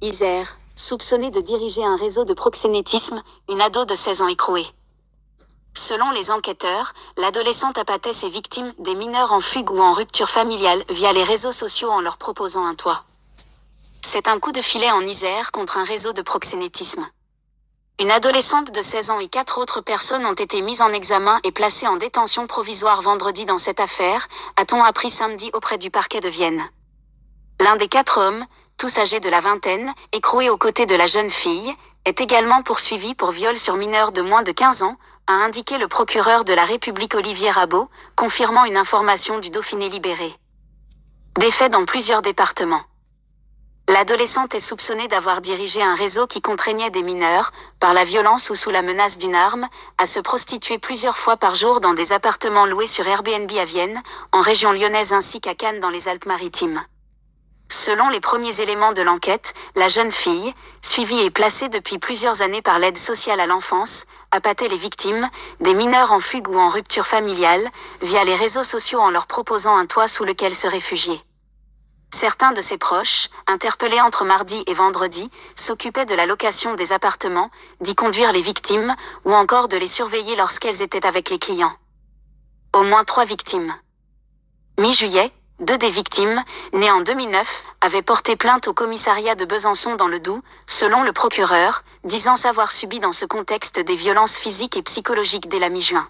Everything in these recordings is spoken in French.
Isère, soupçonnée de diriger un réseau de proxénétisme, une ado de 16 ans écrouée. Selon les enquêteurs, l'adolescente appâtait ses victimes, des mineurs en fugue ou en rupture familiale, via les réseaux sociaux en leur proposant un toit. C'est un coup de filet en Isère contre un réseau de proxénétisme. Une adolescente de 16 ans et 4 autres personnes ont été mises en examen et placées en détention provisoire vendredi dans cette affaire, a-t-on appris samedi auprès du parquet de Vienne. L'un des 4 hommes, tous âgés de la vingtaine, écroués aux côtés de la jeune fille, est également poursuivi pour viol sur mineur de moins de 15 ans, a indiqué le procureur de la République Olivier Rabault, confirmant une information du Dauphiné Libéré. Des faits dans plusieurs départements. L'adolescente est soupçonnée d'avoir dirigé un réseau qui contraignait des mineurs, par la violence ou sous la menace d'une arme, à se prostituer plusieurs fois par jour dans des appartements loués sur Airbnb à Vienne, en région lyonnaise ainsi qu'à Cannes dans les Alpes-Maritimes. Selon les premiers éléments de l'enquête, la jeune fille, suivie et placée depuis plusieurs années par l'aide sociale à l'enfance, appâtait les victimes, des mineurs en fugue ou en rupture familiale, via les réseaux sociaux en leur proposant un toit sous lequel se réfugier. Certains de ses proches, interpellés entre mardi et vendredi, s'occupaient de la location des appartements, d'y conduire les victimes, ou encore de les surveiller lorsqu'elles étaient avec les clients. Au moins 3 victimes. Mi-juillet, 2 des victimes, nées en 2009, avaient porté plainte au commissariat de Besançon dans le Doubs, selon le procureur, disant savoir subi dans ce contexte des violences physiques et psychologiques dès la mi-juin.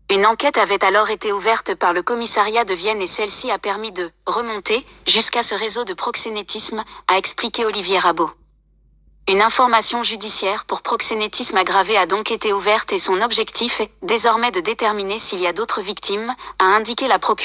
Une enquête avait alors été ouverte par le commissariat de Vienne et celle-ci a permis de remonter jusqu'à ce réseau de proxénétisme, a expliqué Olivier Rabault. Une information judiciaire pour proxénétisme aggravé a donc été ouverte et son objectif est désormais de déterminer s'il y a d'autres victimes, a indiqué la procureure.